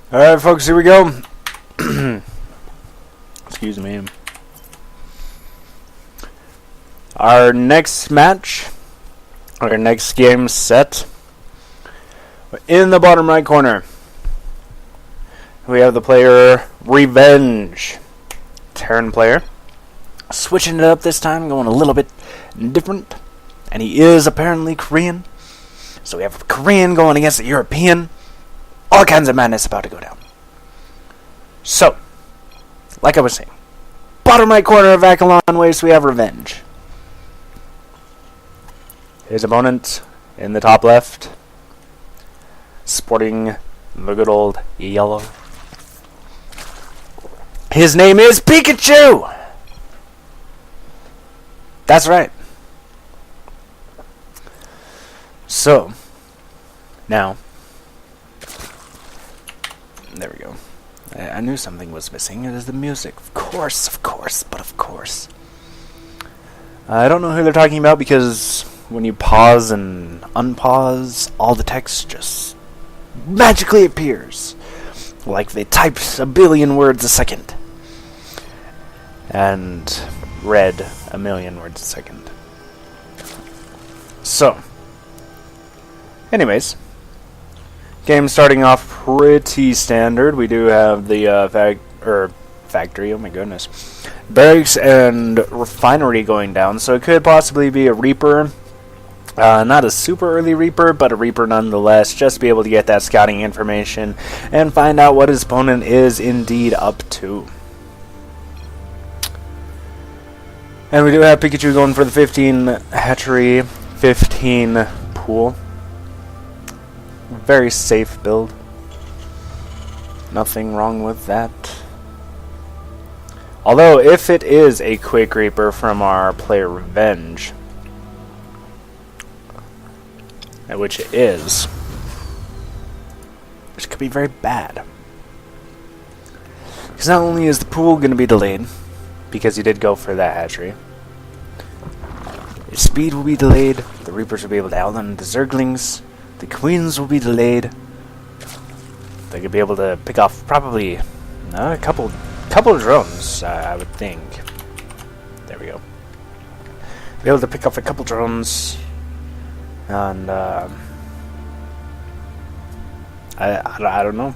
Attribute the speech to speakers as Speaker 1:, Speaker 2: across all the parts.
Speaker 1: Alright folks, here we go. Excuse me. Our next match, our next game set, in the bottom right corner, we have the player Revenge. Terran player. Switching it up this time, going a little bit different. And he is apparently Korean. So we have a Korean going against a European. All kinds of madness about to go down. So, like I was saying, bottom right corner of Akalon Waste, we have Revenge. His opponent in the top left, sporting the good old yellow. His name is Pikachu! That's right. So, now, there we go. I knew something was missing. It is the music. Of course, but of course. I don't know who they're talking about because when you pause and unpause, all the text just magically appears. Like they typed a billion words a second. And read a million words a second. So, anyways. Game starting off pretty standard. We do have the factory, oh my goodness, barracks and refinery going down, so it could possibly be a Reaper. Not a super early Reaper, but a Reaper nonetheless, just to be able to get that scouting information and find out what his opponent is indeed up to. And we do have Pikachu going for the 15 hatchery, 15 pool. Very safe build. Nothing wrong with that. Although, if it is a Quick Reaper from our player Revenge, which it is, which could be very bad. Because not only is the pool going to be delayed, because he did go for that hatchery, his speed will be delayed, the Reapers will be able to outrun the Zerglings, the Queens will be delayed. They could be able to pick off probably a couple of drones, I would think. There we go. Be able to pick off a couple drones, and I don't know.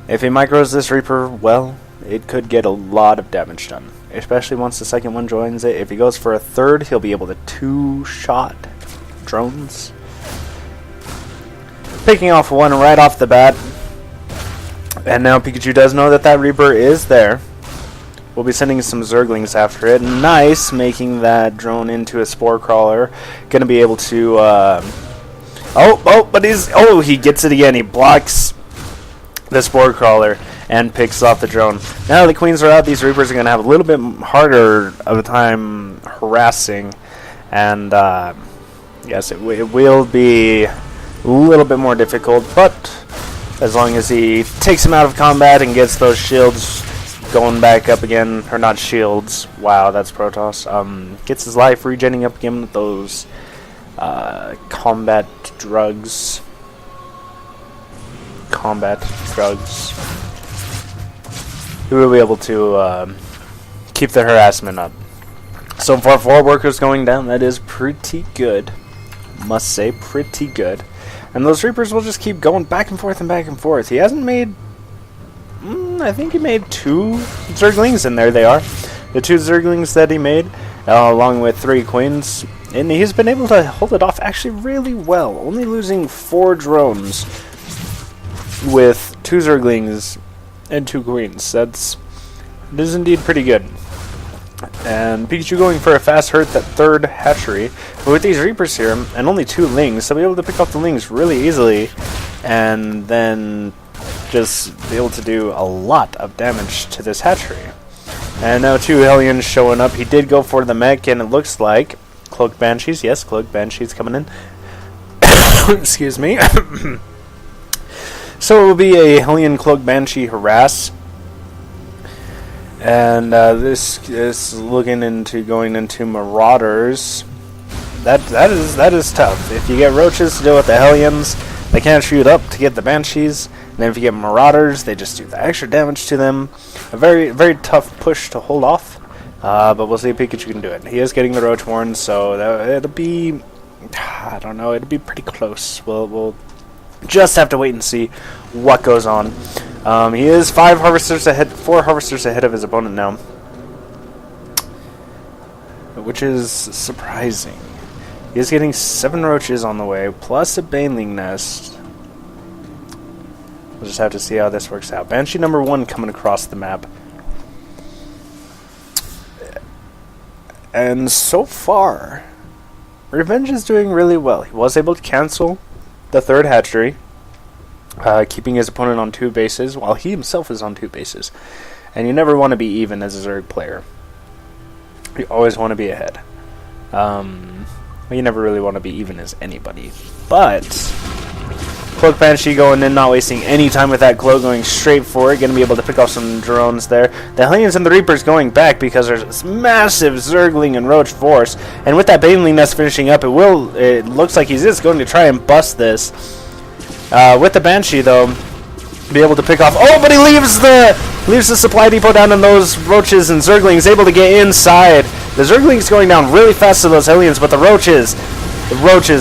Speaker 1: If he micros this Reaper well, it could get a lot of damage done, especially once the second one joins it. If he goes for a third, he'll be able to two-shot drones. Picking off one right off the bat. And now Pikachu does know that that Reaper is there. We'll be sending some Zerglings after it. Nice, making that drone into a Spore Crawler. Gonna be able to, but he gets it again. He blocks the Spore Crawler and picks off the drone. Now the Queens are out, these Reapers are gonna have a little bit harder of a time harassing. And, yes, it will be a little bit more difficult, but as long as he takes him out of combat and gets those shields going back up again, or not shields, wow, that's Protoss, gets his life regenerating up again with those combat drugs, he will be able to keep the harassment up. So far, 4 workers going down, that is pretty good, must say, pretty good. And those Reapers will just keep going back and forth and back and forth. He hasn't made... I think he made 2 Zerglings, and there they are. The 2 Zerglings that he made, along with 3 Queens. And he's been able to hold it off actually really well. Only losing 4 drones with 2 Zerglings and 2 Queens. That is indeed pretty good. And Pikachu going for a fast hurt, that 3rd hatchery. But with these Reapers here, and only 2 Lings, so be able to pick off the Lings really easily, and then just be able to do a lot of damage to this hatchery. And now 2 Hellions showing up. He did go for the mech, and it looks like Cloaked Banshees. Yes, Cloaked Banshees coming in. Excuse me. So it will be a Hellion Cloaked Banshee harass. And this is looking into going into Marauders. That is tough. If you get roaches to deal with the Hellions, They can't shoot up to get the Banshees. And then if you get Marauders, they just do the extra damage to them. A very, very tough push to hold off. But we'll see if Pikachu can do it. He is getting the Roach Warren, so it'll be... I don't know, it'll be pretty close. We'll just have to wait and see what goes on. He is 4 Harvesters ahead of his opponent now, which is surprising. He is getting 7 Roaches on the way, plus a Baneling Nest. We'll just have to see how this works out. Banshee number 1 coming across the map. And so far, Revenge is doing really well. He was able to cancel the 3rd hatchery, keeping his opponent on 2 bases, while he himself is on 2 bases. And you never want to be even as a Zerg player. You always want to be ahead. Well, you never really want to be even as anybody. But Cloak Banshee going in, not wasting any time with that Cloak, going straight for it. Going to be able to pick off some drones there. The Hellions and the Reapers going back because there's this massive Zergling and Roach force. And with that Baneling Nest finishing up, it looks like he's just going to try and bust this. With the Banshee, though, be able to pick off... Oh, but he leaves the supply depot down on those Roaches, and Zerglings able to get inside. The Zerglings going down really fast to those Hellions, but the Roaches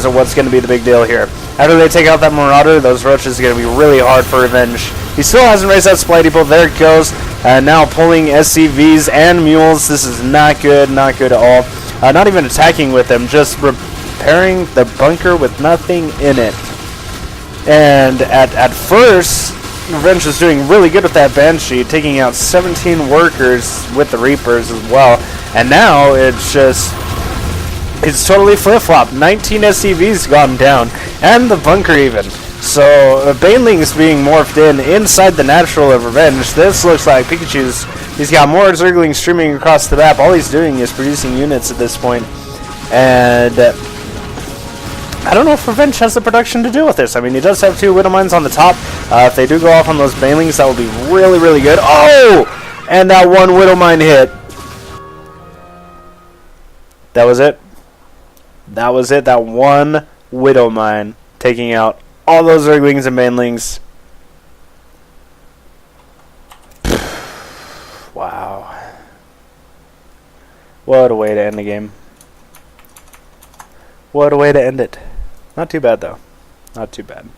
Speaker 1: are what's going to be the big deal here. After they take out that Marauder, those Roaches are going to be really hard for Revenge. He still hasn't raised that supply depot. There it goes. Now pulling SCVs and Mules. This is not good at all. Not even attacking with them, just repairing the bunker with nothing in it. And at first, Revenge was doing really good with that Banshee, taking out 17 workers with the Reapers as well. And now it's totally flip-flop. 19 SCVs gone down, and the bunker even. So Banelings being morphed inside the natural of Revenge. This looks like he's got more Zerglings streaming across the map. All he's doing is producing units at this point. And I don't know if Revenge has the production to deal with this. I mean, he does have 2 Widowmines on the top. If they do go off on those Banelings, that would be really, really good. Oh! And that 1 Widowmine hit. That was it. That was it. That 1 Widowmine taking out all those Zerglings and Banelings. Wow. What a way to end the game. What a way to end it. Not too bad, though. Not too bad.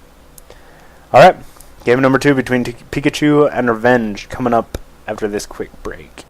Speaker 1: Alright. Game number 2 between Pikachu and Revenge coming up after this quick break.